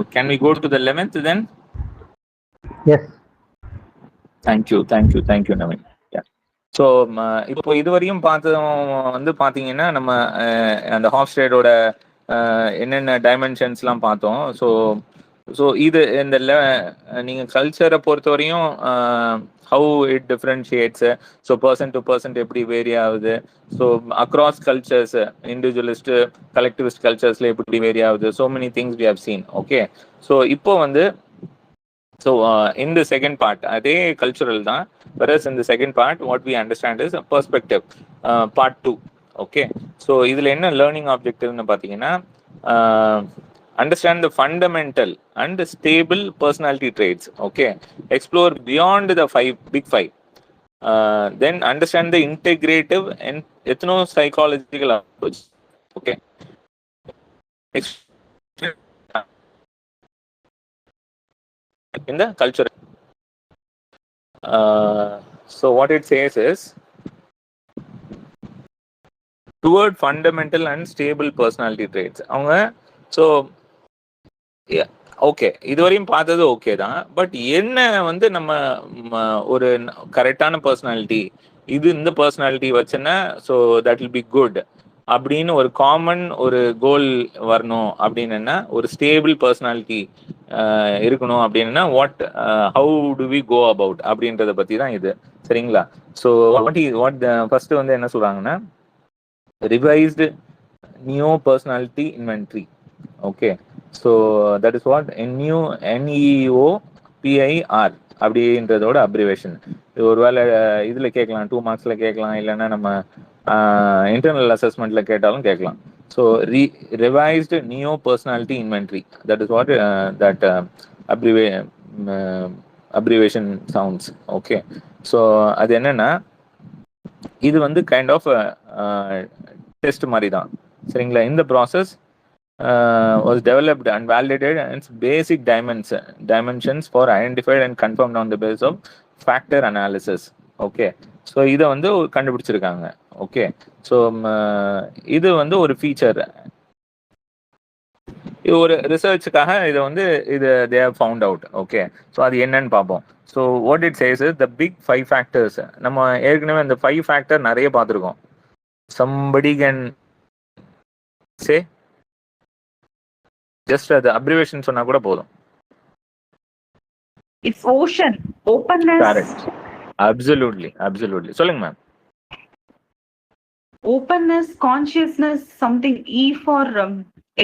Can we go to the 11th then? Yes. Thank you, Naveen. Yeah. So இப்போ இதுவரையும் வந்து பார்த்தீங்கன்னா நம்ம அந்த ஹாஃப்ஸ்டேடோட என்னென்ன டைமென்ஷன்ஸ்லாம் பார்த்தோம். ஸோ இது இந்த நீங்கள் கல்ச்சரை பொறுத்தவரையும் how it differentiates, so person to person எப்படி வேரி ஆகுது, so across cultures individualist collectivist கல்ச்சர்ஸில் எப்படி வேரி ஆகுது, so many things we have seen. Okay, so இப்போ வந்து so in the second part அதே cultural தான், whereas in the second part what we understand is a perspective, part 2. okay, so இதுல என்ன learning objective னு பாத்தீங்கன்னா understand the fundamental and stable personality traits. okay, explore beyond the big five, then understand the integrative and ethno-psychological approach. okay, in the culture. So what it says is toward fundamental and stable personality traits. அவங்க so okay இதுவரையும் பார்த்தது okay தான், but என்ன வந்து நம்ம ஒரு கரெக்டான personality, இந்த பர்சனாலிட்டி வச்சுன்னா so that will be good அப்படின்னு ஒரு காமன் ஒரு கோல் வரணும் அப்படின்னா, ஒரு ஸ்டேபிள் பர்சனாலிட்டி இருக்கணும் அப்படின்னா what how do we go about அப்படின்றத பற்றி தான் இது. சரிங்களா? ஸோ வாட் ஃபர்ஸ்ட் வந்து என்ன சொல்றாங்கன்னா revised neo personality inventory. Okay, so that is what NEOPIR அப்படின்றதோட அப்ரிவேஷன். இது ஒருவேளை இதில் கேட்கலாம், 2 மார்க்ஸில் கேட்கலாம், இல்லைன்னா நம்ம இன்டர்னல் அசஸ்மெண்ட்ல கேட்டாலும் கேட்கலாம். So revised neo personality inventory, that is what that abbreviation sounds. Okay, so அது என்னன்னா இது வந்து கைண்ட் ஆஃப் டெஸ்ட் மாதிரி தான். சரிங்களா? இந்த process was developed and validated and its basic dimensions for identified and confirmed on the basis of factor analysis. Okay, so இதை வந்து கண்டுபிடிச்சிருக்காங்க. ஓகே, ஸோ இது வந்து ஒரு ஃபீச்சர், இது ஒரு ரிசர்ச்சுக்காக இதை வந்து they have found out. Okay, so அது என்னன்னு பார்ப்போம். So what it says is the big 5 factors. நம்ம ஏற்கனவே அந்த 5 ஃபேக்டர் நிறைய பார்த்துருக்கோம். somebody can say just the abbreviation சொன்னா கூட போதும். It's ocean, openness. Correct. Absolutely. சொல்லுங்க ma'am. Openness, consciousness, something E for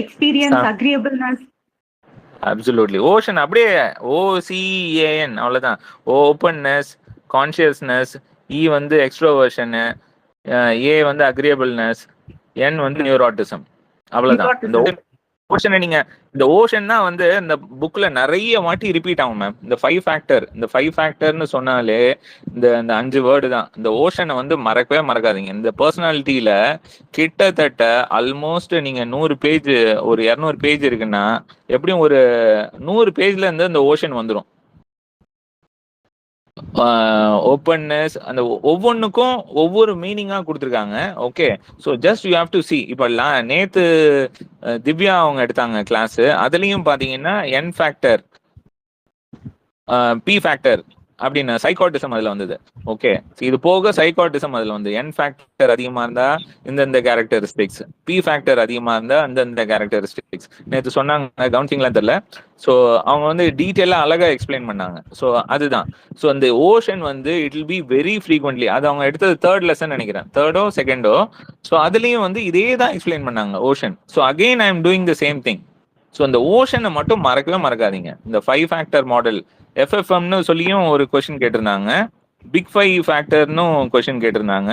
experience, agreeableness. Absolutely. Ocean அப்படியே OCEAN அவ்வளவுதான். Openness, consciousness, E வந்து extroversion, A வந்து agreeableness, N வந்து neuroticism. அவ்வளவுதான். இந்த ஓஷனை நீங்க இந்த ஓஷன் தான் வந்து இந்த புக்ல நிறைய வாட்டி ரிப்பீட் ஆகும் மேம். இந்த 5 ஃபேக்டர்னு சொன்னாலே இந்த 5 வேர்டு தான். இந்த ஓஷனை வந்து மறக்கவே மறக்காதீங்க. இந்த பர்சனாலிட்டியில கிட்டத்தட்ட ஆல்மோஸ்ட் நீங்க 100 பேஜ், ஒரு 200 பேஜ் இருக்குன்னா எப்படியும் ஒரு 100 பேஜ்ல இருந்து இந்த ஓஷன் வந்துடும். ஓப்பன்னஸ், அந்த ஒவ்வொன்றுக்கும் ஒவ்வொரு மீனிங்கா கொடுத்துருக்காங்க. Okay, so just you have to C. இப்போ நேத்து திவ்யா அவங்க எடுத்தாங்க கிளாஸ், அதுலயும் பாத்தீங்கன்னா N ஃபேக்டர், P ஃபேக்டர் அப்படின்னு சைக்காட்டிசம் அதுல வந்தது. ஓகே, இது போக சைக்காட்டிசம் அதுல வந்து N ஃபேக்டர் அதிகமா இருந்தா இந்த கேரக்டரிஸ்டிக்ஸ், P ஃபேக்டர் அதிகமா இருந்தா அந்த கேரக்டரிஸ்டிக்ஸ். நேற்று சொன்னாங்க, கவுன்சிங்லாம் தெரியல. ஸோ அவங்க வந்து டீட்டெயிலா அழகா எக்ஸ்பிளைன் பண்ணாங்க. ஸோ அதுதான். ஸோ அந்த ஓஷன் வந்து it will be very frequently, அது அவங்க எடுத்தது 3rd லெசன் நினைக்கிறேன், 3rd-ஓ 2nd-ஓ. ஸோ அதுலயும் வந்து இதே தான் எக்ஸ்பிளைன் பண்ணாங்க ocean. So again I am doing the same thing. So அந்த ஓஷனை மட்டும் மறக்கவே மறக்காதீங்க. இந்த 5 ஃபேக்டர் மாடல் FFMனு சொல்லியும் ஒரு கொஸ்டின் கேட்டிருந்தாங்க, பிக் 5 ஃபேக்டர்னு கொஸ்டின் கேட்டிருந்தாங்க.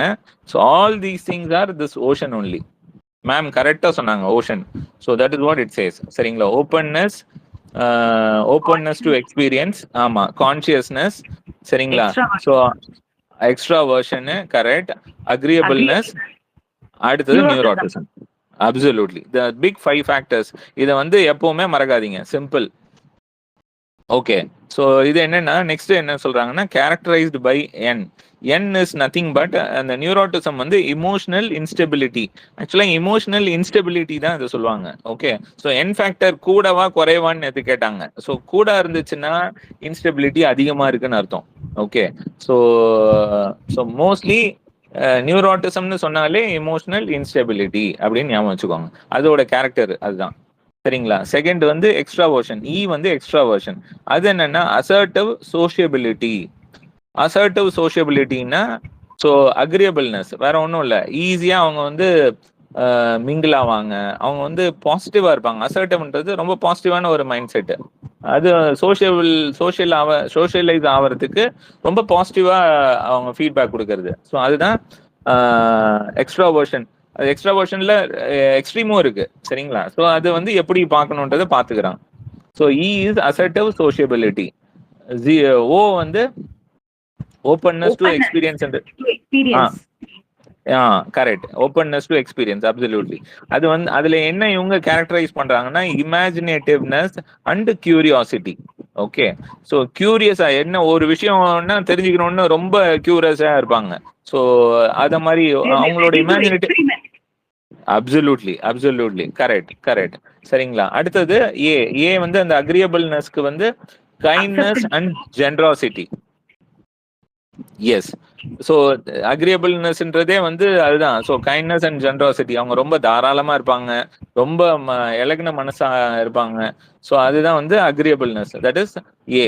So all these things are this ocean only. Ma'am கரெக்டா சொன்னாங்க, ocean. So that is what it says. சரிங்களா? ஓப்பன்னஸ் டு எக்ஸ்பீரியன்ஸ், ஆமா, கான்சியஸ்னஸ், சரிங்களா? ஸோ எக்ஸ்ட்ராவர்ஷன், கரெக்ட், அக்ரியபிள்னஸ், அடுத்தது neuroticism. Absolutely the big 5 factors. இதை வந்து எப்பவுமே மறக்காதீங்க, சிம்பிள். ஓகே. ஸோ இது என்னன்னா நெக்ஸ்ட் என்ன சொல்றாங்கன்னா characterized by N. N is nothing but அந்த நியூரோட்டிசம் வந்து இமோஷனல் இன்ஸ்டெபிலிட்டி. ஆக்சுவலாக இமோஷனல் இன்ஸ்டெபிலிட்டி தான் இதை சொல்லுவாங்க. ஓகே. ஸோ என் ஃபேக்டர் கூடவா குறைவான்னு எது கேட்டாங்க. ஸோ கூட இருந்துச்சுன்னா இன்ஸ்டெபிலிட்டி அதிகமாக இருக்குன்னு அர்த்தம். ஓகே. ஸோ ஸோ மோஸ்ட்லி நியூரோட்டிசம்னு சொன்னாலே இமோஷனல் இன்ஸ்டெபிலிட்டி அப்படின்னு ஞாபகம் வச்சுக்கோங்க. அதோட கேரக்டர் அதுதான். சரிங்களா. செகண்ட் வந்து எக்ஸ்ட்ராவர்ஷன். இ வந்து எக்ஸ்ட்ராவர்ஷன். அது என்னன்னா அசர்ட்டிவ் சோஷியபிலிட்டி. அசர்ட்டிவ் சோஷியபிலிட்டின்னா ஸோ அக்ரியபிள்னஸ் வேற ஒன்றும் இல்லை. ஈஸியா அவங்க வந்து மிங்கிள் ஆவாங்க. அவங்க வந்து பாசிட்டிவா இருப்பாங்க. அசர்ட்டிவ்ன்றது ரொம்ப பாசிட்டிவான ஒரு மைண்ட் செட். அது சோஷியலைஸ் ஆகிறதுக்கு ரொம்ப பாசிட்டிவா அவங்க ஃபீட்பேக் கொடுக்கறது. ஸோ அதுதான் எக்ஸ்ட்ராவர்ஷன். அது எக்ஸ்ட்ராவர்ஷன்ல எக்ஸ்ட்ரீமும் இருக்கு. சரிங்களா. ஸோ அது வந்து எப்படி பார்க்கணுன்றதை பார்த்துக்கிறான். So E is assertive sociability. O வந்து openness to experience. Correct. Openness to experience. Absolutely. அது வந்து அதுல என்ன இவங்க கேரக்டரைஸ் பண்றாங்கன்னா imaginativeness and curiosity. Okay. So கியூரியஸா என்ன ஒரு விஷயம்னா தெரிஞ்சுக்கணும்னு ரொம்ப கியூரியஸா இருப்பாங்க. ஸோ அத மாதிரி அவங்களோட இமேஜினேட்டிவ். Absolutely correct. சரிங்களா. அடுத்தது ஏ வந்து அந்த அக்ரியபிள்னஸ்க்கு வந்து kindness and generosity. Yes. So அக்ரியபிள்னஸ்ன்றதே வந்து அதுதான். So kindness and generosity. அவங்க ரொம்ப தாராளமா இருப்பாங்க. ரொம்ப இலகுன மனசா இருப்பாங்க. ஸோ அதுதான் வந்து அக்ரியபிள்னஸ். That is a.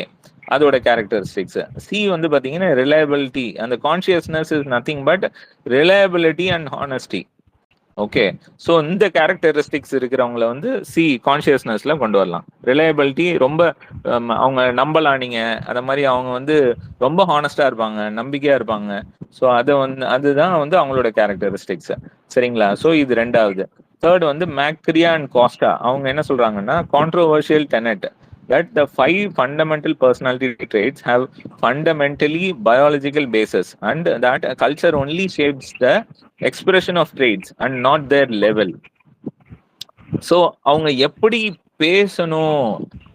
அதோட கேரக்டரிஸ்டிக்ஸ். சி வந்து பாத்தீங்கன்னா ரிலையபிலிட்டி. அந்த consciousness is nothing but reliability and honesty. Okay. So இந்த கேரக்டரிஸ்டிக்ஸ் இருக்கிறவங்கள வந்து சி கான்சியஸ்னஸ்ல கொண்டு வரலாம். ரிலையபிலிட்டி ரொம்ப அவங்க நம்பலாம் நீங்க. அத மாதிரி அவங்க வந்து ரொம்ப ஹானஸ்டா இருப்பாங்க, நம்பிக்கையா இருப்பாங்க. ஸோ அதை வந்து அதுதான் வந்து அவங்களோட கேரக்டரிஸ்டிக்ஸ். சரிங்களா. ஸோ இது ரெண்டாவது. தேர்ட் வந்து மேக்ரியா அண்ட் காஸ்டா. அவங்க என்ன சொல்றாங்கன்னா controversial Tenet that the 5 fundamental personality traits have fundamentally biological basis and that culture only shapes the expression of traits and not their level. So அவங்க எப்படி பேசணும்,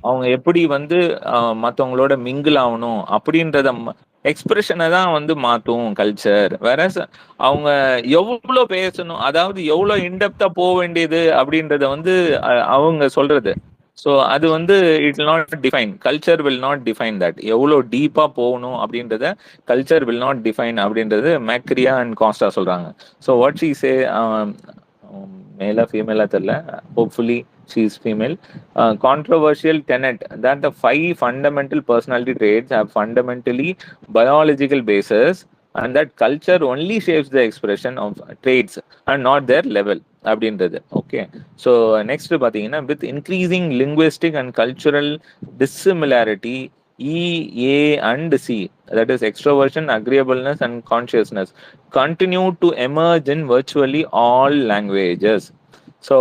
அவங்க எப்படி வந்து மற்றவங்களோட மிங்கிள் ஆகணும் அப்படின்றத எக்ஸ்பிரஷனை தான் வந்து மாற்றும் கல்ச்சர். வேற அவங்க எவ்வளோ பேசணும், அதாவது எவ்வளோ இன்டெப்தா போக வேண்டியது அப்படின்றத வந்து அவங்க சொல்றது. ஸோ அது வந்து it will not define. Culture will not define that. எவ்வளோ டீப்பாக போகணும் அப்படின்றத கல்ச்சர் வில் நாட் டிஃபைன் அப்படின்றது மேக்ரியா அண்ட் காஸ்டா சொல்றாங்க. ஸோ வாட் ஷீ சே, மேலா ஃபீமேலா தெரியல, hopefully she is female. Controversial tenet that the 5 fundamental personality traits have fundamentally biological basis and that culture only shapes the expression of traits and not their level அப்படின்றது. Okay. So next பார்த்தீங்கன்னா with increasing linguistic and cultural dissimilarity E, A and C, that is extroversion, agreeableness and consciousness, continue to emerge in virtually all languages. So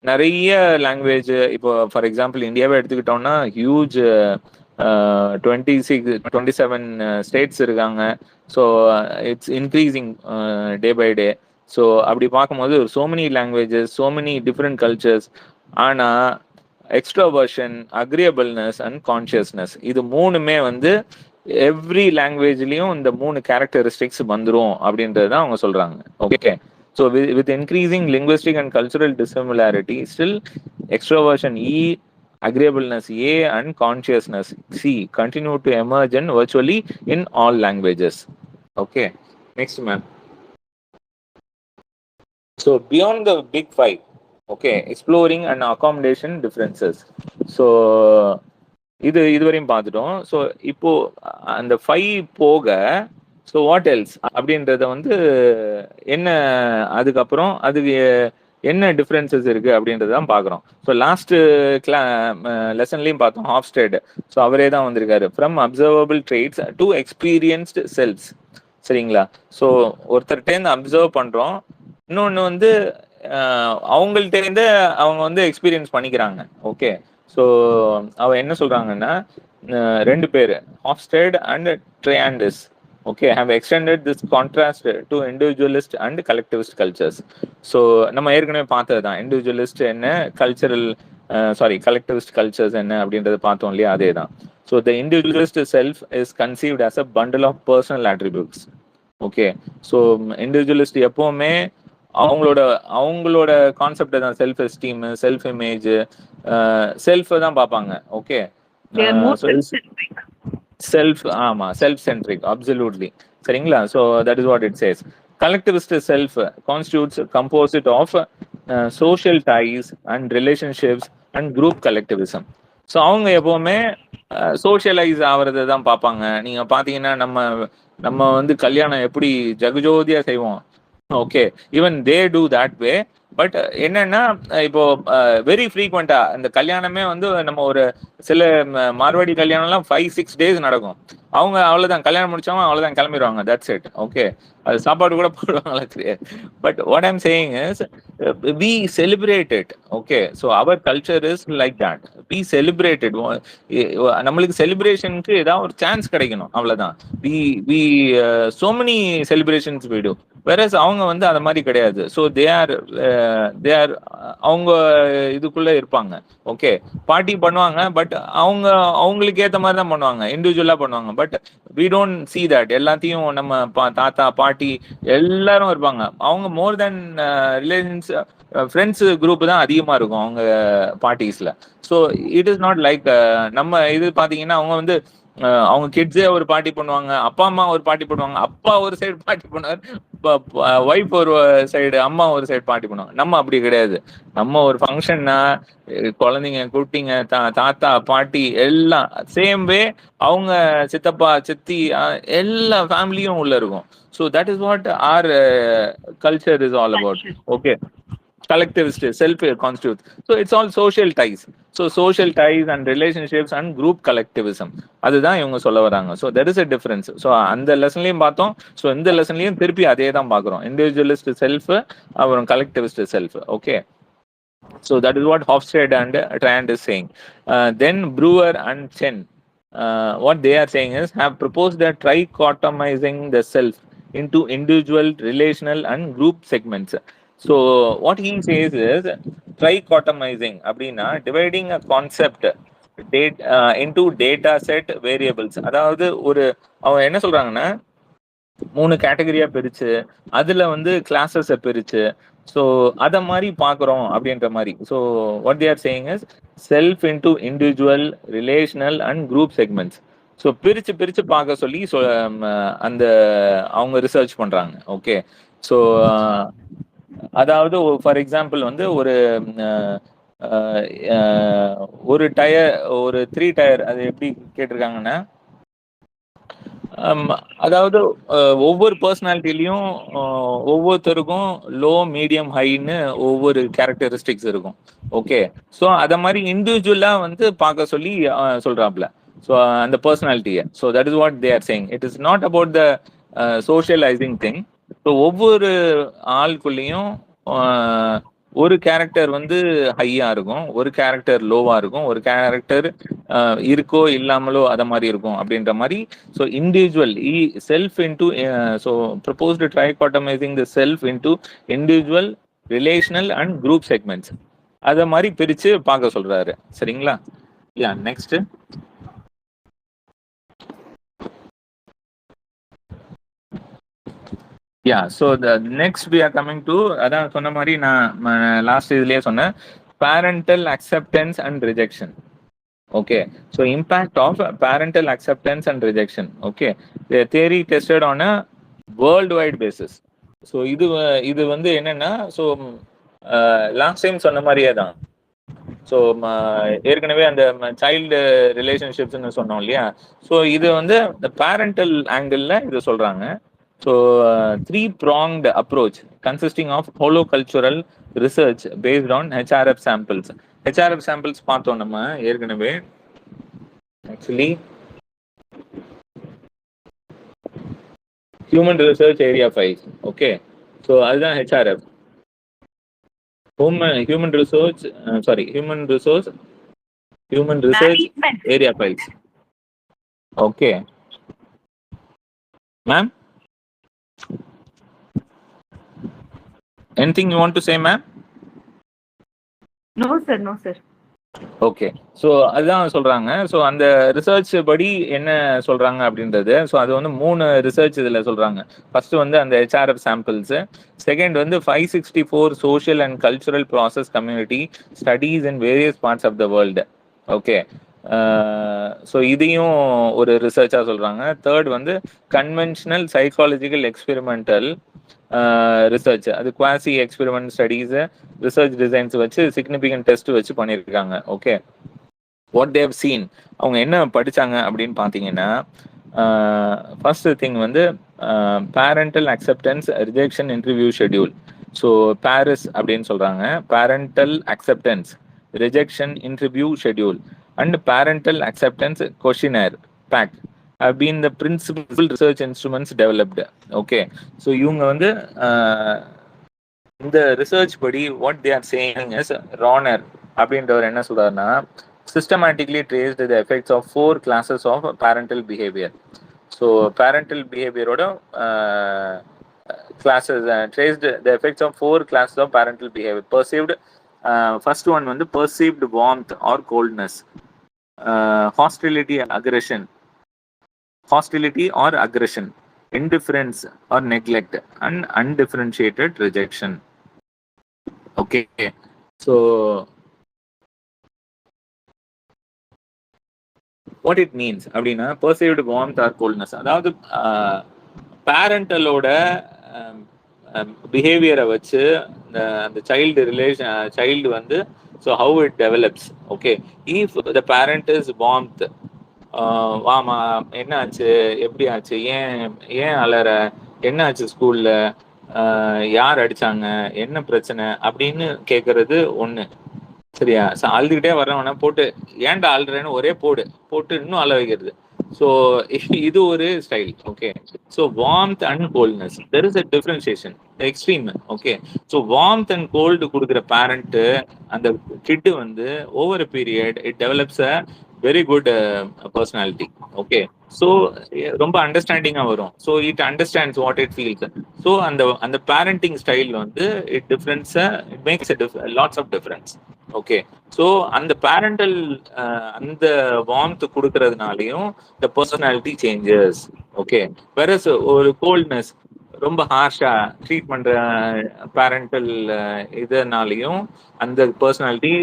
நிறைய language இப்போ for example இந்தியாவை எடுத்துக்கிட்டோம்னா huge 27 states இருக்காங்க. So it's increasing day by day. So அப்படி பார்க்கும்போது so many languages, so many different cultures. ஆனால் extroversion, அக்ரியபிள்னஸ் and consciousness இது மூணுமே வந்து எவ்ரி லாங்குவேஜ்லயும் இந்த 3 கேரக்டரிஸ்டிக்ஸ் வந்துடும் அப்படின்றது தான் அவங்க சொல்றாங்க. Okay. So with increasing linguistic and cultural dissimilarity, still extroversion E, agreeableness A and consciousness C continue to emerge in virtually in all languages. Okay. Next, ma'am. So beyond the big 5, okay, exploring and accommodation differences. So இதுவரையும் பார்த்துட்டோம். So இப்போ அந்த 5 போக so what else அப்படின்றத வந்து என்ன, அதுக்கப்புறம் அதுக்கு என்ன டிஃப்ரென்சஸ் இருக்கு அப்படின்றதான் பார்க்குறோம். ஸோ லாஸ்ட் லெசன்லையும் பார்த்தோம் ஹாஃப்ஸ்டெட். ஸோ அவரே தான் வந்திருக்காரு. From observable traits to experienced selves. சரிங்களா. ஸோ ஒருத்தர்கிட்டேருந்து அப்சர்வ் பண்ணுறோம், இன்னொன்று வந்து அவங்கள்ட்டேருந்து அவங்க வந்து எக்ஸ்பீரியன்ஸ் பண்ணிக்கிறாங்க. ஓகே. ஸோ அவ என்ன சொல்றாங்கன்னா 2 பேர் ஹாஃப்ஸ்டெட் and ட்ரையாண்டிஸ் okay have extended this contrast to individualist and collectivist cultures. So நம்ம ஏற்கனவே பார்த்தது தான் இண்டிவிஜுவலிஸ்ட் என்ன, கல்ச்சரல் சாரி கலெக்டிவிஸ்ட் கல்ச்சர்ஸ் என்ன அப்படின்றத பார்த்தோம் இல்லையா, அதே தான். So the individualist self is conceived as a bundle of personal attributes. Okay, so individualist எப்பவுமே அவங்களோட அவங்களோட கான்செப்ட் தான், self esteem, self image, self தான் பார்ப்பாங்க. Okay, They are more so self-centric. Self, ஆமா, செல்ஃப் சென்ட்ரிக், அப்சல்யூட்லி. சரிங்களா? So that is what it says. Collectivist self constitutes composite of social ties and relationships and group collectivism. So அவங்க எப்பவுமே socialise ஆகிறத தான் பார்ப்பாங்க. நீங்க பாத்தீங்கன்னா நம்ம நம்ம வந்து கல்யாணம் எப்படி ஜகஜோதியா செய்வோம். Okay, even they do that way. But என்னன்னா இப்போ வெரி ஃப்ரீக்வெண்டா இந்த கல்யாணமே வந்து நம்ம ஒரு சில மார்வாடி கல்யாணம்லாம் 5-6 days நடக்கும். அவங்க அவ்வளவுதான், கல்யாணம் முடிச்சவங்க அவ்வளவுதான் கிளம்பிடுவாங்க, தட்ஸ் இட். ஓகே, அது சாப்பாடு கூட போடுவாங்களா தெரியாது. But what I'm saying is we celebrate it. Okay, so அவர் culture is like that. We celebrate it. நம்மளுக்கு செலிப்ரேஷனுக்கு ஏதாவது ஒரு சான்ஸ் கிடைக்கணும், அவ்வளவுதான். We we so many celebrations we do. Whereas அவங்க வந்து அந்த மாதிரி கிடையாது. ஸோ தே ஆர் அவங்க இதுக்குள்ள இருப்பாங்க. ஓகே, பார்ட்டி பண்ணுவாங்க, பட் அவங்க அவங்களுக்கு ஏற்ற மாதிரி தான் பண்ணுவாங்க, இண்டிவிஜுவலா பண்ணுவாங்க. But we don't see that. எல்லாத்தையும் நம்ம தாத்தா பாட்டி எல்லாரும் இருப்பாங்க. அவங்க more than relations, friends group தான் அதிகமா இருக்கும் அவங்க பார்ட்டிஸ்ல. So it is not like நம்ம இது பாத்தீங்கன்னா அவங்க வந்து அவங்க கிட்ஸே ஒரு பார்ட்டி பண்ணுவாங்க, அப்பா அம்மா ஒரு பார்ட்டி பண்ணுவாங்க, அப்பா ஒரு சைடு பார்ட்டி பண்ணுவார், ஒய்ஃப் ஒரு சைடு, அம்மா ஒரு சைடு பார்ட்டி பண்ணுவாங்க. நம்ம அப்படி கிடையாது. நம்ம ஒரு ஃபங்க்ஷன்னா குழந்தைங்க குட்டிங்க தாத்தா பாட்டி எல்லாம் சேம் வே, அவங்க சித்தப்பா சித்தி எல்லா ஃபேமிலியும் உள்ள இருக்கும். So that is what are culture is all about. Okay, collectivist self constitutes. So it's all social ties. So social ties and relationships and group collectivism, அதுதான் இவங்க சொல்ல வராங்க. So there is a difference. So அந்த லெசன்லயும் பார்த்தோம், so இந்த லெசன்லயும் திருப்பி அதே தான் பார்க்குறோம். இண்டிவிஜுவலிஸ்ட் செல்ஃப், அப்புறம் collectivist self. Okay, so that is what Hofstede and Trand is saying. Then Brewer and Chen, what they are saying is have proposed that trichotomizing the self into individual, relational and group segments. So what he says is trichotomizing அப்படின்னா dividing a concept into data set variables. அதாவது ஒரு அவங்க என்ன சொல்றாங்கன்னா 3 கேட்டகரியா பிரிச்சு அதுல வந்து கிளாஸஸை பிரிச்சு ஸோ அத மாதிரி பாக்குறோம் அப்படின்ற மாதிரி. So what they are saying is self into individual, relational and group segments. So பிரிச்சு பிரிச்சு பார்க்க சொல்லி அந்த அவங்க ரிசர்ச் பண்றாங்க. ஓகே, ஸோ அதாவது ஃபார் எக்ஸாம்பிள் வந்து ஒரு டயர், ஒரு 3 டயர், அது எப்படி கேட்டிருக்காங்கன்னா அதாவது ஒவ்வொரு பர்சனாலிட்டிலையும் ஒவ்வொருத்தருக்கும் லோ, மீடியம், ஹைன்னு ஒவ்வொரு கேரக்டரிஸ்டிக்ஸ் இருக்கும். ஓகே, ஸோ அதை மாதிரி இண்டிவிஜுவலா வந்து பார்க்க சொல்லி சொல்றாப்ல. ஸோ அந்த பர்சனாலிட்டியை. So that is what they are saying. It is not about the socialising thing. So ஒவ்வொரு ஆளுக்குள்ளேயும் ஒரு கேரக்டர் வந்து ஹையா இருக்கும், ஒரு கேரக்டர் லோவா இருக்கும், ஒரு கேரக்டர் இருக்கோ இல்லாமலோ அத மாதிரி இருக்கும் அப்படின்ற மாதிரி. So individual self into, so proposed trichotomising the self into individual, relational and group segments, அத மாதிரி பிரிச்சு பார்க்க சொல்றாரு. சரிங்களா? Yeah, next. Yeah, so the next we are coming to, அதான் சொன்ன மாதிரி நான் லாஸ்ட் இதுலயே சொன்னேன், parental acceptance and rejection. Okay, so impact of parental acceptance and rejection. Okay, theory tested on a world wide basis. So இது வந்து என்னன்னா, so last time சொன்ன மாதிரியே தான். ஸோ ஏற்கனவே அந்த சைல்டு ரிலேஷன்ஷிப்ஸ்ன்னு சொன்னோம் இல்லையா, ஸோ இது வந்து இந்த பேரண்டல் ஆங்கிள் இது சொல்றாங்க. So, 3-pronged approach consisting of holocultural research based on HRF samples. HRF samples பார்த்தோம் நம்ம ஏற்கனவே. Actually, human research area files. Okay, so அதுதான் HRF. Human research area files. Okay, ma'am. Anything you want to say, ma'am? No, sir. Okay. So அதுதான் சொல்றாங்க. So அந்த research படி என்ன சொல்றாங்க அப்படின்றது. ஸோ அது வந்து 3 ரிசர்ச் இதுல சொல்றாங்க. ஃபர்ஸ்ட் வந்து அந்த HRF சாம்பிள்ஸ். செகண்ட் வந்து 564 social and cultural process community studies in various parts of the world. Okay. So இதையும் ஒரு ரிசர்ச்சா சொல்றாங்க. தேர்ட் வந்து கன்வென்ஷனல் சைக்காலஜிக்கல் எக்ஸ்பெரிமெண்டல் ரிசர்ச். அது quasi experiment studies research designs வச்சு சிக்னிஃபிகன்ட் டெஸ்ட் வச்சு பண்ணியிருக்காங்க. ஓகே. வாட் தேவ் சீன், அவங்க என்ன படிச்சாங்க அப்படின்னு பார்த்தீங்கன்னா, ஃபர்ஸ்ட் திங் வந்து parental acceptance rejection interview schedule. So PARIS அப்படின்னு சொல்றாங்க. Parental acceptance rejection interview schedule and parental acceptance questionnaire back have been the principal research instruments developed. Okay. So இவங்க வந்து இந்த ரிசர்ச் படி what they are saying is Rohner அப்படின்றவர் என்ன சொல்றாருன்னா, systematically traced the effects of 4 classes of parental behavior. So parental behavior ஓட classes traced the effects of 4 classes of parental behavior. Perceived first one வந்து perceived warmth or coldness, hostility or aggression, indifference or neglect, and undifferentiated rejection. Okay. So what it means அப்படின்னா, perceived warmth or coldness, அதாவது பேரண்டலோட பிஹேவியரை வச்சு அந்த child வந்து so how it develops. Okay. If the parent is warmth, வாமா என்ன ஆச்சு, எப்படி ஆச்சு, ஏன் அலற, என்ன ஆச்சு ஸ்கூல்ல, யார் அடிச்சாங்க, என்ன பிரச்சனை அப்படின்னு கேட்கறது ஒண்ணு. சரியா? அழுதுகிட்டே வர்றவன போட்டு ஏன்டா அழுறேன்னு ஒரே போட்டு இன்னும் அழ வைக்கிறது. ஸோ இது ஒரு style. Okay. So warmth and coldness, there is a differentiation extreme. Okay. So warmth and cold கொடுக்குற பேரண்ட் அந்த கிட்டு வந்து over period it develops a very good personality. Okay. So ரொம்ப அண்டர்ஸ்டாண்டிங்கா வரும். So it understands what it feels. So அந்த parenting style வந்து it difference, it makes lots of difference. Okay. So அந்த parental அந்த warmth கொடுக்கறதுனாலையும் the personality changes. Okay. Versus ஒரு coldness ரொம்ப ஹார்ஷா ட்ரீட் பண்ற பேரண்டல் இதனாலையும் அந்த personality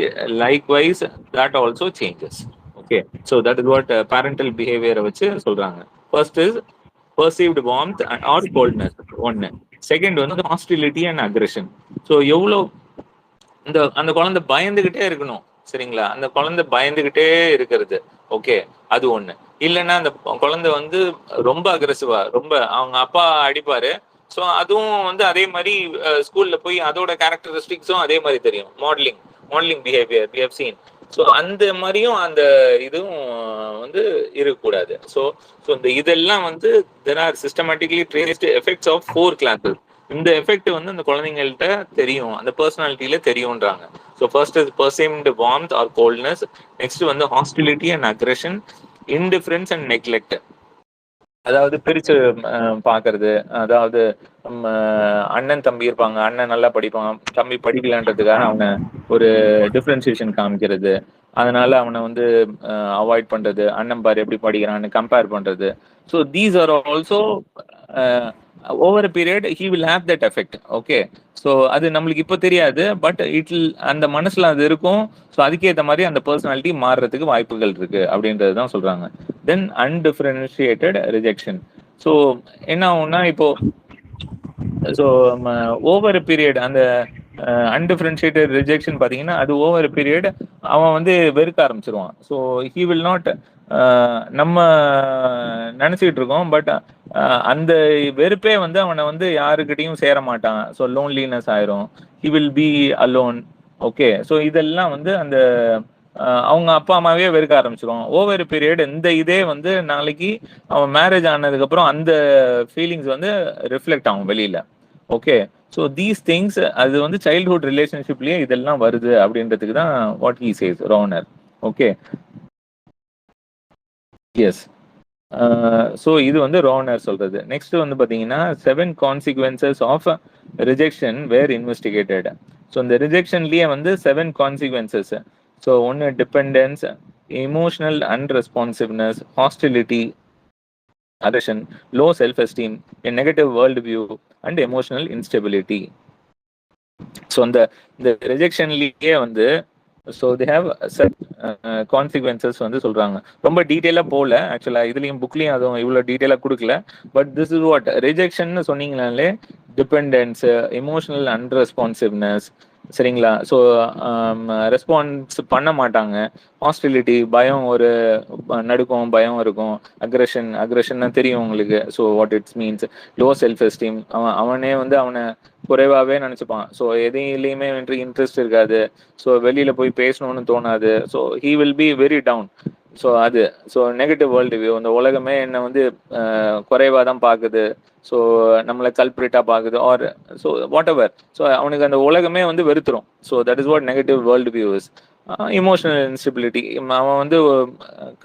likewise that also changes. Okay. So that is what parental பிஹேவியரை வச்சு சொல்றாங்க. First is perceived warmth or coldness ஒன்னு. செகண்ட் வந்து ஹாஸ்டிலிட்டி அண்ட் அக்ரெஷன். ஸோ எவ்வளோ அந்த குழந்தை பயந்துகிட்டே இருக்கணும். சரிங்களா? அந்த குழந்தை பயந்துகிட்டே இருக்கிறது. ஓகே. அது ஒண்ணு. இல்லைன்னா அந்த குழந்தை வந்து ரொம்ப அக்ரெசிவா, ரொம்ப அவங்க அப்பா அடிப்பாரு. ஸோ அதுவும் வந்து அதே மாதிரி ஸ்கூல்ல போய் அதோட கேரக்டரிஸ்டிக்ஸும் அதே மாதிரி தெரியும். Modelling behaviour we have seen. So அந்த மாதிரியும் அந்த இதுவும் வந்து இருக்கக்கூடாது. ஸோ இந்த இதெல்லாம் வந்து there are systematically traced effects of 4 classes. இந்த எஃபெக்ட் வந்து அந்த குழந்தைங்கள்ட்ட தெரியும், அந்த பர்சனாலிட்டியில தெரியும்ன்றாங்க. So first is perceived warmth or coldness. Next வந்து hostility and aggression, indifference and neglect. அதாவது பிரிச்சு பாக்குறது. அதாவது அண்ணன் தம்பி இருப்பாங்க, அண்ணன் நல்லா படிப்பான், தம்பி படிக்கலன்றதுக்காக அவனை ஒரு டிஃபரன்சியேஷன் காமிக்கிறது. அதனால அவனை வந்து அவாய்ட் பண்றது. அண்ணன் பாரு எப்படி படிக்கிறான்னு கம்பேர் பண்றது. So these are also over period he will have that effect. Okay. So அது நம்மளுக்கு இப்போ தெரியாது, பட் அந்த மனசுல அது இருக்கும். ஸோ அதுக்கேற்ற மாதிரி அந்த பர்சனாலிட்டி மாறுறதுக்கு வாய்ப்புகள் இருக்கு அப்படின்றது தான் சொல்றாங்க. தென் அன்டிஃபரன்ஷியேட்டட் ரிஜெக்ஷன். ஸோ என்ன ஆகும்னா, இப்போ ஸோ ஓவர் பீரியட் அந்த அன்டிஃபரன்ஷியேட்டட் ரிஜெக்ஷன் பார்த்தீங்கன்னா, அது ஓவர் பீரியட் அவன் வந்து வெறுக்க ஆரம்பிச்சிருவான். ஸோ ஹி வில் நாட், நம்ம நினைச்சிட்டு இருக்கோம், பட் அந்த வெறுப்பே வந்து அவனை வந்து யாருக்கிட்டையும் சேர மாட்டான். ஸோ லோன்லினஸ் ஆயிரும். He will be alone. Okay. So இதெல்லாம் வந்து அந்த அவங்க அப்பா அம்மாவே வெறுக்க ஆரம்பிச்சிருவான். ஓவர் பீரியட் இந்த இதே வந்து நாளைக்கு அவன் மேரேஜ் ஆனதுக்கு அப்புறம் அந்த ஃபீலிங்ஸ் வந்து ரிஃப்ளெக்ட் ஆகும் வெளியில. ஓகே. ஸோ தீஸ் திங்ஸ் அது வந்து சைல்ட்ஹுட் ரிலேஷன்ஷிப்லயே இதெல்லாம் வருது அப்படின்றதுக்கு தான் what he says Rohner. Okay. Yes. So இது வந்து ரானர் சொல்றது. நெக்ஸ்ட் வந்து பார்த்தீங்கன்னா 7 consequences of rejection were investigated. So இந்த ரிஜெக்ஷன்லயே வந்து 7 consequences. ஸோ ஒன்று dependence, emotional unresponsiveness, hostility, aggression, low self-esteem, a negative worldview, and emotional instability. So இந்த ரிஜெக்ஷன்லேயே வந்து ஸோ தே ஹேவ் கான்சிக்வன்சஸ் வந்து சொல்றாங்க. ரொம்ப டீட்டெயிலாக போகல ஆக்சுவலாக, இதுலேயும் புக்லேயும் அதுவும் இவ்வளோ டீட்டெயிலாக கொடுக்கல. But this is what rejection சொன்னீங்கனாலே டிபெண்டன்ஸ், எமோஷனல் அன்ரெஸ்பான்சிவ்னஸ், சரிங்களா? ஸோ ரெஸ்பான்ஸ் பண்ண மாட்டாங்க. ஹாஸ்டிலிட்டி, பயம், ஒரு நடுக்கம், பயம் இருக்கும். அக்ரெஷன் தெரியும் உங்களுக்கு. So what it's means. Low self esteem, அவனே வந்து அவனை குறைவாகவே நினச்சிப்பான். ஸோ எதையிலையுமே வந்து இன்ட்ரெஸ்ட் இருக்காது. ஸோ வெளியில் போய் பேசணும்னு தோணாது. So he will be very down. So அது நெகட்டிவ் வேர்ல்டு வியூ. இந்த உலகமே என்னை வந்து குறைவாக தான் பார்க்குது. ஸோ நம்மளை கல்பிரிட்டாக பார்க்குது or so whatever. So அவனுக்கு அந்த உலகமே வந்து வெறுத்துரும். So that is what negative world view is. Emotional instability, அவன் வந்து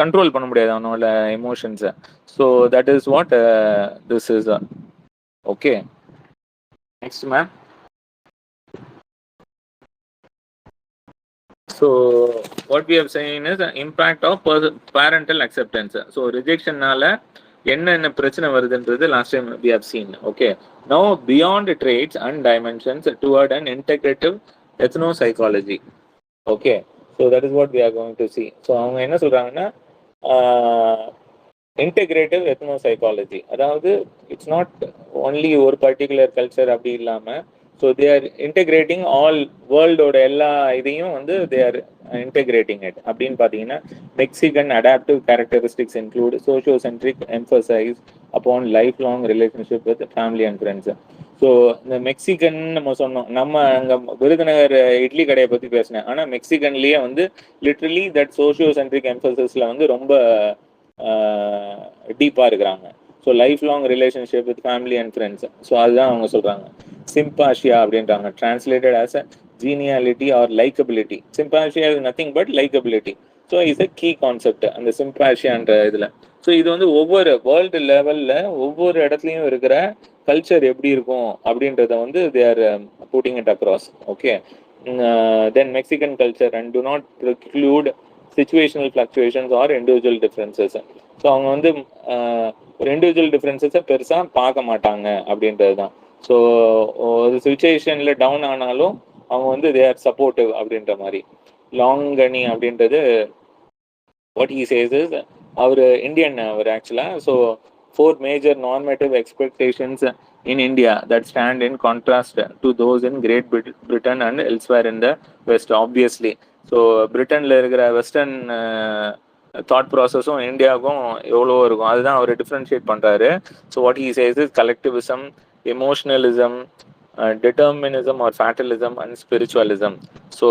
கண்ட்ரோல் பண்ண முடியாது அவனோட எமோஷன்ஸை. So that is what this is. Okay, next ma'am. So what we have seen is the impact of parental acceptance. So rejection நால என்ன பிரச்சனை வருதுன்றது last time we have seen. Okay, now beyond traits and dimensions toward an integrative ethno-psychology. Okay, so that is what we are going to see. So அவங்க என்ன சொல்றாங்கன்னா integrative ethno-psychology, அதாவது it's not only ஒரு particular culture அப்படி இல்லாம, so they are integrating all வேர்ல்டோட எல்லா இதையும் வந்து தே ஆர் இன்டெகிரேட்டிங் இட். அப்படின்னு பார்த்தீங்கன்னா Mexican adaptive characteristics include socio centric emphasis upon life long relationship with family and friends. So இந்த மெக்சிகன் நம்ம சொன்னோம், நம்ம அங்கே விருதுநகர் இட்லி கடையை பற்றி பேசினேன். ஆனால் மெக்சிகன்லேயே வந்து லிட்ரலி தட் சோஷியோ சென்ட்ரிக் எம்பசஸில் வந்து ரொம்ப டீப்பாக இருக்கிறாங்க. So life long relationship with family and friends. So அதுதான் அவங்க சொல்கிறாங்க. சிம்பாஷியா அப்படின்றாங்க, translated as a geniality or likeability. Simpatia is nothing but likeability. So is a key concept அந்த சிம்பாஷியான்ற இதில். ஸோ இது வந்து ஒவ்வொரு வேர்ல்டு லெவலில் ஒவ்வொரு இடத்துலையும் இருக்கிற கல்ச்சர் எப்படி இருக்கும் அப்படின்றத வந்து they are putting it across. Okay, then Mexican culture and to not preclude situational fluctuations or individual differences. So அவங்க வந்து ஒரு இண்டிவிஜுவல் டிஃப்ரென்சஸை பெருசாக பார்க்க மாட்டாங்க அப்படின்றது தான். ஸோ ஒரு சுச்சுவேஷனில் டவுன் ஆனாலும் அவங்க வந்து தே ஆர் சப்போர்ட்டிவ் அப்படின்ற மாதிரி. லாங்கனி அப்படின்றது வாட் ஹி சேஸ் இஸ், அவர் இந்தியன் அவர் ஆக்சுவலாக. So 4 major normative expectations in India that stand in contrast to those in Great Britain and elsewhere in the West, obviously. So பிரிட்டனில் இருக்கிற வெஸ்டர்ன் தாட் ப்ராசஸும் இந்தியாவுக்கும் எவ்வளோ இருக்கும், அதுதான் அவர் டிஃப்ரென்ஷியேட் பண்ணுறாரு. So what he says is collectivism, emotionalism, determinism or fatalism and spiritualism. So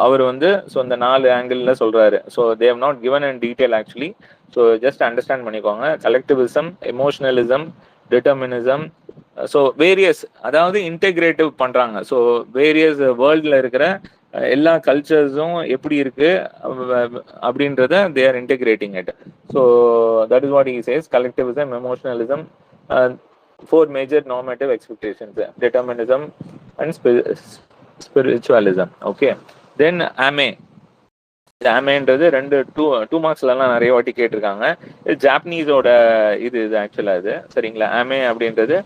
அவர் வந்து இந்த 4 ஆங்கிளில் சொல்கிறாரு. So they have not given in detail actually. So just understand பண்ணிக்கோங்க. Collectivism, emotionalism, determinism, so various, அதாவது இன்டெகிரேட்டிவ் பண்ணுறாங்க. So various வேர்ல்டில் இருக்கிற எல்லா கல்ச்சர்ஸும் எப்படி இருக்கு அப்படின்றத they are integrating it. So that is what he says. Collectivism, emotionalism, 4 major normative expectations, determinism and spiritualism. Okay, then AME. ஆமேன்றது 2 மார்க்ஸ்லாம் நிறைய வாட்டி கேட்டிருக்காங்க. ஜாப்பனீஸோட இது ஆக்சுவலாக இது, சரிங்களா? ஆமே அப்படின்றது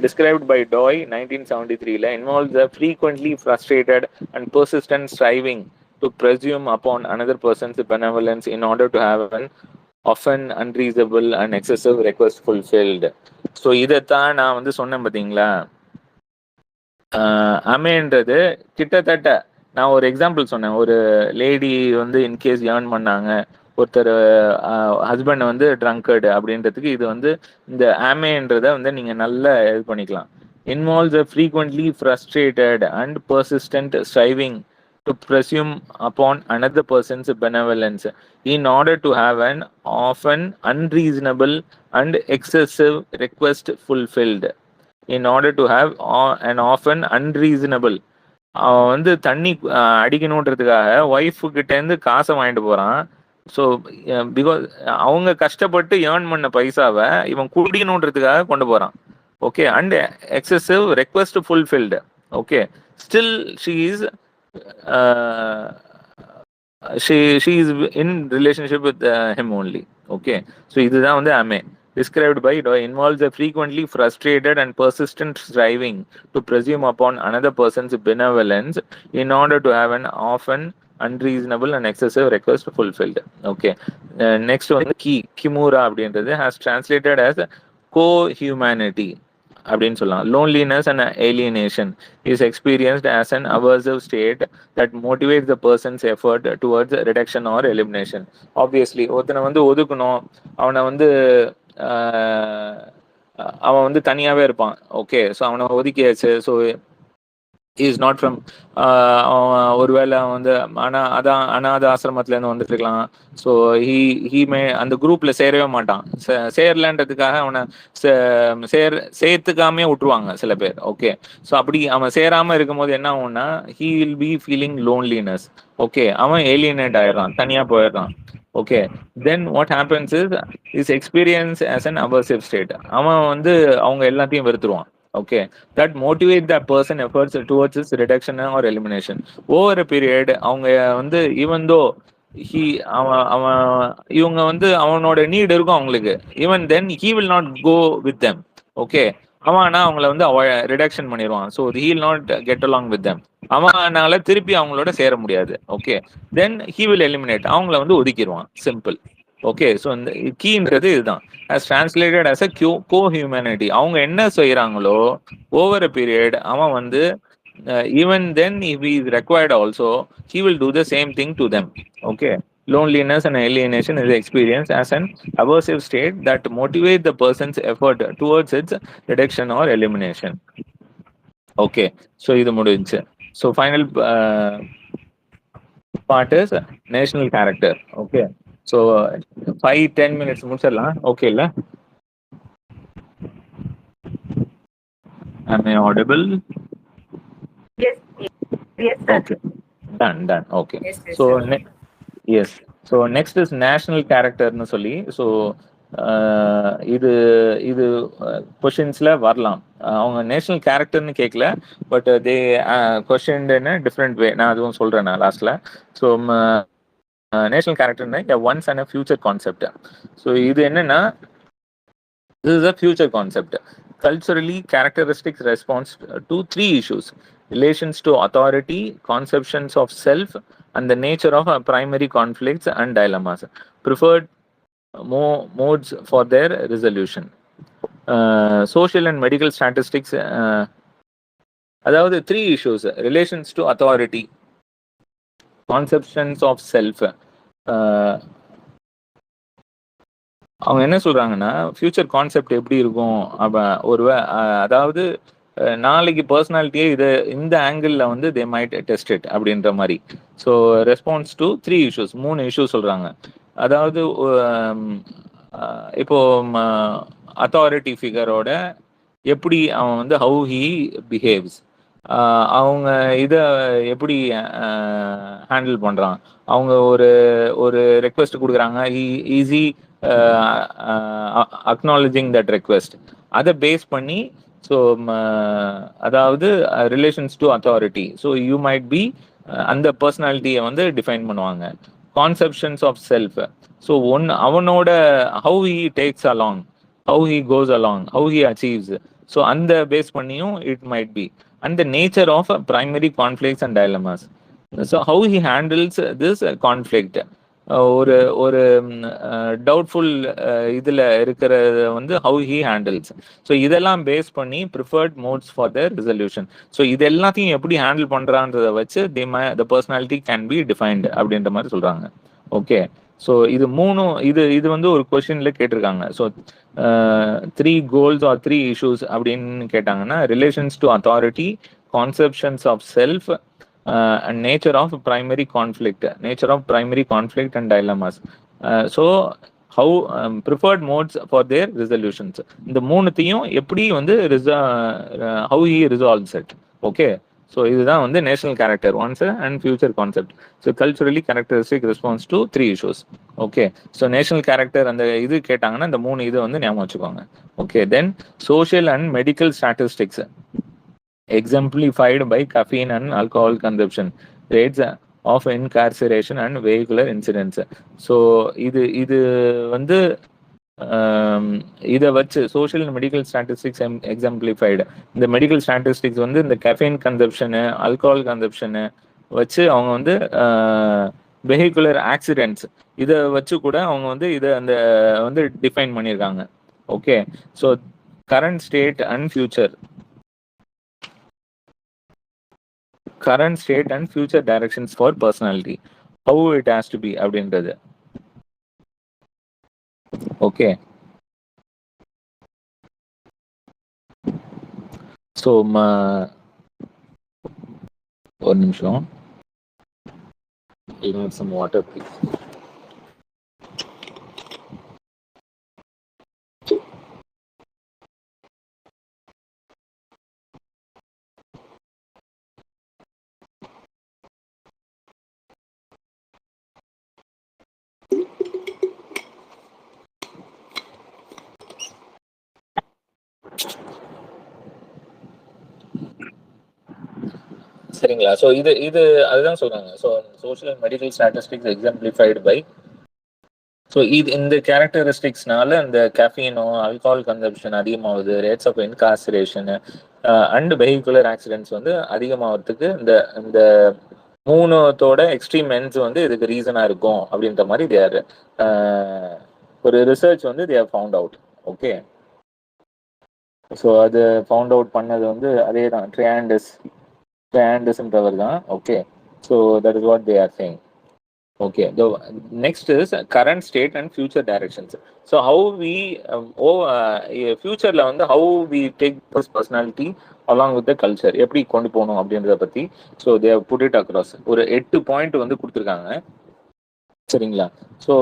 described by Doi 1973 involves a frequently frustrated and persistent striving to presume upon another person's benevolence in order to have an often unreasonable and excessive request fulfilled. So இதைத்தான் நான் வந்து சொன்னேன் பார்த்தீங்களா. அமேன்றது கிட்டத்தட்ட நான் ஒரு எக்ஸாம்பிள் சொன்னேன். ஒரு லேடி வந்து இன்கேஸ் ஏர்ன் பண்ணாங்க, ஒருத்தர் ஹஸ்பண்ட் வந்து ட்ரங்கர்டு அப்படின்றதுக்கு இது வந்து இந்த ஆமேன்றதை வந்து நீங்கள் நல்லா இது பண்ணிக்கலாம். Involves a frequently frustrated and persistent striving to presume upon another person's benevolence in order to have an often unreasonable and excessive request fulfilled. In order to have an often unreasonable, அவன் வந்து தண்ணி அடிக்கணுன்றதுக்காக wife கிட்டேருந்து காசை வாங்கிட்டு போகிறான். So because அவங்க கஷ்டப்பட்டு earn பண்ண பைசாவை இவன் குடிக்கணுன்றதுக்காக கொண்டு போகிறான். Okay, and excessive request fulfilled. Okay, still she is she is in relationship with him only. Okay, so இதுதான் வந்து ame described by involves a frequently frustrated and persistent striving to presume upon another person's benevolence in order to have an often unreasonable and excessive request fulfilled. Okay, next வந்து kimura அப்படின்றது has translated as co-humanity அப்படின்னு சொல்லலாம். Loneliness and alienation is experienced as an aversive state that motivates the person's effort towards reduction or elimination. Obviously ஒருத்தனை வந்து ஒதுக்கணும், அவனை வந்து அவன் வந்து தனியாவே இருப்பான். ஓகே, ஸோ அவனை ஒதுக்கியாச்சு. ஸோ இஸ் நாட் ஃப்ரம் ஒருவேளை அவன் வந்து அனாத ஆசிரமத்துலேருந்து வந்துட்டு இருக்கலாம். ஸோ ஹீ அந்த குரூப்ல சேரவே மாட்டான். சேரலன்றதுக்காக அவனை சேர்த்துக்காமே விட்டுருவாங்க சில பேர். ஓகே, ஸோ அப்படி அவன் சேராம இருக்கும்போது என்ன ஆகும்னா he will be feeling loneliness. Okay, அவன் ஏலியனேட் ஆயிடுறான், தனியா போயிடுறான். Okay, then what happens is experience as an aversive state. அவன் வந்து அவங்க எல்லாத்தையும் வெறுத்துருவான். Okay, that motivate that person efforts towards its reduction or elimination over a period. அவங்க வந்து even though அவன் இவங்க வந்து அவனோட நீட் இருக்கும் அவங்களுக்கு, even then he will not go with them. Okay, அவனா அவங்கள வந்து ரிடக்ஷன் பண்ணிடுவான். So he will not get along with them. அவனால திருப்பி அவங்களோட சேர முடியாது. Okay, then he will eliminate, அவங்கள வந்து ஒதுக்கிடுவான். சிம்பிள். ஓகே, ஸோ இந்த கீன்றது இதுதான். as translated as a co-humanity. அவங்க என்ன செய்யறாங்களோ ஓவர் a period அவன் வந்து even then if he is required also he will do the same thing to them. Okay, loneliness and alienation is experienced as an aversive state that motivates the person's effort towards its reduction or elimination. Okay, so இது முடிஞ்சு. So final part is national character. Okay, so 5-10 minutes முடிச்சிடலாம். Okay இல்ல? Am I audible? Yes, yes, sir. Okay, done. Okay, Yes, yes, so sir. yes, so next is national character னு சொல்லி. So இது கொஷின்ஸ்ல வரலாம். அவங்க national கேரக்டர்னு கேட்கல, but they question different way. நான் அதுவும் சொல்றேன் நான் லாஸ்ட்ல. ஸோ நேஷனல் கேரக்டர்னா once and future concept. So இது என்னன்னா this is a future concept. Culturally, characteristics responds to 3 issues: relations to authority, conceptions of self, and the nature of primary conflicts and dilemmas. Preferred modes for their resolution. Social and medical statistics. அதாவது 3 issues: relations to authority, conceptions of self. அவங்க என்ன சொல்றாங்கன்னா future concept எப்படி இருக்கும், அதாவது நாளைக்கு பர்சனாலிட்டியே இந்த angle வந்து தே மைட் டெஸ்ட் இட் அப்படின்ற மாதிரி. So response to 3 issues, 3 issues சொல்றாங்க. அதாவது இப்போ அத்தாரிட்டி ஃபிகரோட எப்படி அவன் வந்து ஹவு ஹி பிஹேவ்ஸ், அவங்க இதை எப்படி ஹேண்டில் பண்றான், அவங்க ஒரு ரெக்வெஸ்ட் கொடுக்குறாங்க, ஈஸி அக்னாலஜிங் தட் ரெக்வெஸ்ட், அதை பேஸ் பண்ணி. ஸோ அதாவது relations to authority. So you might be அந்த பர்சனாலிட்டியை வந்து டிஃபைன் பண்ணுவாங்க. Conceptions of self. ஸோ அவனோட how he takes along, how he goes along, how he achieves. So அந்த பேஸ் பண்ணியும் it might be. And the nature of primary conflicts and dilemmas. So how he handles this conflict. ஒரு doubtful இதில் இருக்கிறத வந்து how he handles. So இதெல்லாம் base பண்ணி preferred modes for their resolution. So இது எல்லாத்தையும் எப்படி ஹேண்டில் பண்ணுறான்றதை வச்சு the personality can be defined அப்படின்ற மாதிரி சொல்கிறாங்க. ஓகே, ஸோ இது வந்து ஒரு கொஸ்டின்ல கேட்டிருக்காங்க. ஸோ 3 goals or 3 issues அப்படின்னு கேட்டாங்கன்னா relations to authority, conceptions of self, and nature of primary conflict and dilemmas. So how preferred modes for their resolutions. இந்த மூணுத்தையும் எப்படி வந்து how he resolves it. Okay, so இதுதான் வந்து national character once and future concept. So culturally characteristic response to 3 issues. Okay, so national character அந்த இது கேட்டாங்கன்னா இந்த 3 இது வந்து ஞாபகம் வச்சுக்கோங்க. Okay, then social and medical statistics exemplified by caffeine and alcohol consumption rates of incarceration and vehicular incidents. So இது வந்து இதை வச்சு சோஷியல் மெடிக்கல் ஸ்டாட்டிஸ்டிக்ஸ் எக்ஸாம்பிளிஃபைடு. இந்த மெடிக்கல் ஸ்டாட்டிஸ்டிக்ஸ் வந்து இந்த கெஃபைன் கன்சப்ஷனு, ஆல்கஹால் கன்சப்ஷனு வச்சு அவங்க வந்து வெஹிகுலர் ஆக்சிடென்ட்ஸ் இதை வச்சு கூட அவங்க வந்து இதை அந்த வந்து டிஃபைன் பண்ணியிருக்காங்க. Okay, so current state and future directions for personality, how it has to be அப்படின்றது. ஓகே, ஸோ ஒரு நிமிஷம், some water please. சரிங்களா? ஸோ இது அதுதான் சொல்றாங்க. So social medical statistics exemplified by, so இந்த கேரக்டரிஸ்டிக்ஸ்னால இந்த கேஃபீனோ ஆல்கஹால் கன்சப்ஷன் அதிகமாகுது, rates of incarceration and vehicular accidents வந்து அதிகமாகிறதுக்கு இந்த இந்த மூணுத்தோட எக்ஸ்ட்ரீம் எண்ட்ஸ் வந்து இதுக்கு ரீசனாக இருக்கும் அப்படின்ற மாதிரி தேர் ஒரு ரிசர்ச் வந்து தேர் ஃபவுண்ட் அவுட். ஓகே, ஸோ அது ஃபவுண்ட் அவுட் பண்ணது வந்து அதே தான், ட்ரையாண்டஸ்ன்றவர் தான். Okay, so that is what they are saying. Okay, the next is current state and future directions. So how we future la வந்து how we take this personality along with the culture எப்படி கொண்டு போகணும் அப்படின்றத பத்தி. So they have put it across. ஒரு 8 point வந்து கொடுத்துருக்காங்க. சரிங்களா? So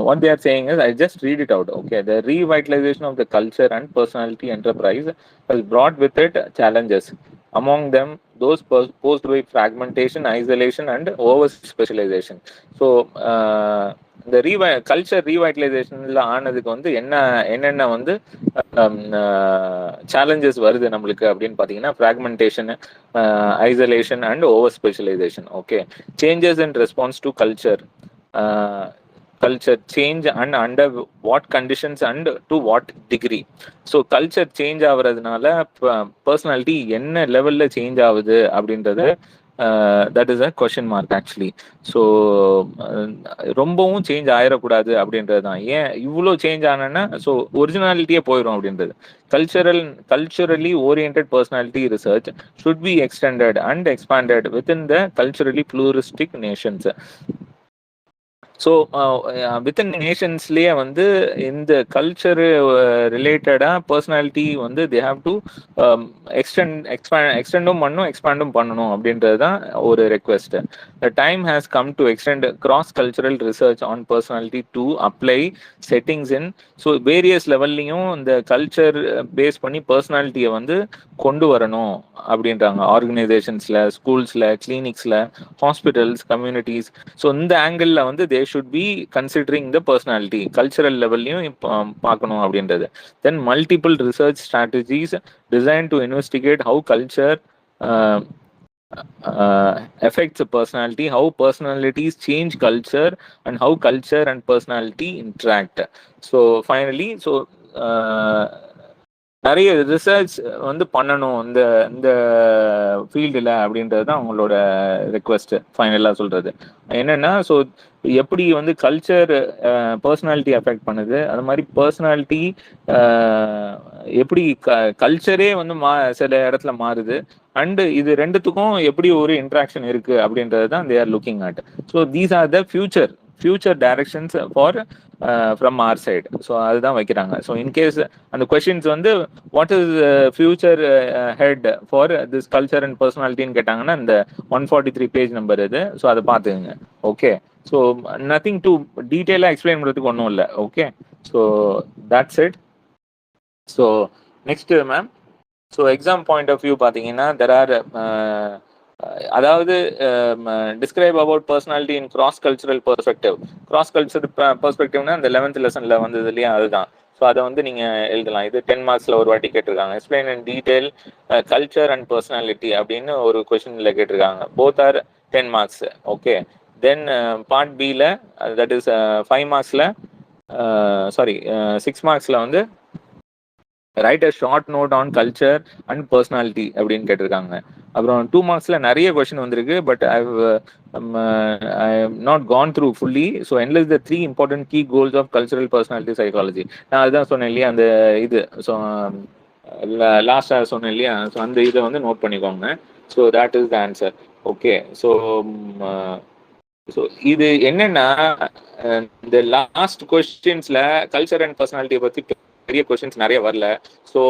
what they are saying is, I just read it out. Okay, the revitalization of the culture and personality enterprise has brought with it challenges. Among them, those posed by fragmentation, isolation, and over specialization. So இந்த culture ரீவைட்டலைசேஷன்ல ஆனதுக்கு வந்து என்னென்ன வந்து challenges வருது நம்மளுக்கு அப்படின்னு பார்த்தீங்கன்னா, fragmentation, isolation and over specialisation. Okay, changes in response to culture change and under what conditions and to what degree. So culture change ஆகுறதுனால பர்சனாலிட்டி என்ன லெவலில் சேஞ்ச் ஆகுது அப்படின்றது that is a question mark actually. So ரொம்பவும் change ஆயிடக்கூடாது அப்படின்றது தான். ஏன் இவ்வளோ சேஞ்ச் ஆனேன்னா, ஸோ ஒரிஜினாலிட்டியே போயிடும் அப்படின்றது. Culturally oriented personality research should be extended and expanded within the culturally pluralistic nations. So within நேஷன்ஸ்லேயே வந்து இந்த கல்ச்சரு ரிலேட்டடாக பர்சனாலிட்டி வந்து தே ஹாவ் டு எக்ஸ்டெண்டும் பண்ணணும், எக்ஸ்பேண்டும் பண்ணணும் அப்படின்றது தான் ஒரு request. The time has come to extend cross cultural research on personality to apply settings in. So various லெவல்லையும் இந்த கல்ச்சர் பேஸ் பண்ணி பர்சனாலிட்டியை வந்து கொண்டு வரணும் அப்படின்றாங்க. ஆர்கனைசேஷன்ஸில், ஸ்கூல்ஸில், கிளினிக்ஸில், ஹாஸ்பிட்டல்ஸ், கம்யூனிட்டிஸ். ஸோ இந்த ஆங்கிளில் வந்து they should be considering the personality cultural லெவல்லையும் பார்க்கணும் அப்படின்றது. Then multiple research strategies design to investigate how culture affects personality, how personalities change culture, and how culture and personality interact. So finally, so நிறைய research வந்து பண்ணணும் இந்த இந்த ஃபீல்டில் அப்படின்றது தான் அவங்களோட ரெக்வெஸ்ட். ஃபைனலாக சொல்கிறது என்னென்னா, ஸோ எப்படி வந்து கல்ச்சர் பர்சனாலிட்டி அஃபெக்ட் பண்ணுது, அது மாதிரி பர்சனாலிட்டி எப்படி கல்ச்சரே வந்து சில இடத்துல மாறுது, அண்டு இது ரெண்டுத்துக்கும் எப்படி ஒரு இன்ட்ராக்ஷன் இருக்குது அப்படின்றது தான் they are looking at. So these are the future directions for from our side. So அதுதான் வைக்கிறாங்க. ஸோ இன்கேஸ் அந்த கொஷின்ஸ் வந்து what is future head for this culture and பர்சனாலிட்டின்னு கேட்டாங்கன்னா இந்த 143 பேஜ் நம்பர் இது. ஸோ அதை பார்த்துக்குங்க. ஓகே, ஸோ நத்திங் டு டீட்டெயிலாக எக்ஸ்பிளைன் பண்ணுறதுக்கு ஒன்றும் இல்லை. Okay, so that's it. So next ma'am, so exam point of view பார்த்தீங்கன்னா தெர் ஆர் அதாவது describe about personality in cross cultural perspective. Cross cultural பெர்ஸ்பெக்டிவ்னா இந்த 11th லெசனில் வந்தது இல்லையா, அதுதான். ஸோ அதை வந்து நீங்கள் எழுதலாம். இது 10 மார்க்ஸில் ஒரு வாட்டி கேட்டிருக்காங்க. Explain in detail culture and personality அப்படின்னு ஒரு கொஸ்டினில் கேட்டிருக்காங்க. Both are 10 marks. Okay. Then part B ல that is 5 marksல sorry 6 marksல வந்து write a short note on culture and personality அப்படின்னு கேட்டிருக்காங்க. அப்புறம் 2 மார்க்ஸ்ல நிறைய கொஸ்டின் வந்திருக்கு, but I not gone through fully. So enlist the 3 important key goals of cultural personality psychology. நான் அதுதான் சொன்னேன் இல்லையா, அந்த இது ஸோ லாஸ்டாக சொன்னேன் இல்லையா, ஸோ அந்த இதை வந்து நோட் பண்ணிக்கோங்க. So that is the answer. Okay. So இது என்னன்னா இந்த லாஸ்ட் கொஸ்டின்ஸ்ல கல்ச்சர் அண்ட் பர்சனாலிட்டியை பத்தி பெரிய கொஸ்டின்ஸ் நிறைய வரல. ஸோ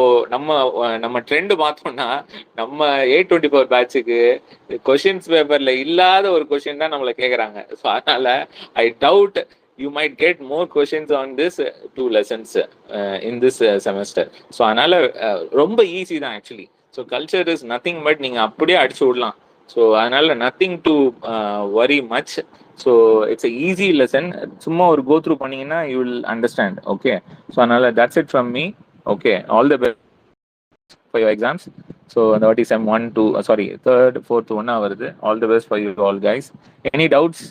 நம்ம ட்ரெண்ட் பார்த்தோம்னா நம்ம 824 பேட்சுக்கு கொஸ்டின்ஸ் பேப்பர்ல இல்லாத ஒரு கொஸ்டின் தான் நம்மளை கேட்குறாங்க. ஸோ அதனால I doubt you might get more questions on this 2 lessons in this semester. So அதனால ரொம்ப ஈஸி தான் actually. So culture is nothing but நீங்க அப்படியே அடிச்சு விடலாம். ஸோ அதனால nothing to worry much. So it's a easy lesson. சும்மா ஒரு கோ த்ரூ பண்ணீங்கன்னா you will understand. Okay. So அதனால that's it from me. Okay, all the best for your exams. So அந்த வாட்டி செம் 1 2 சாரி 3rd 4th 1 வருது. All the best for you all guys. Any doubts?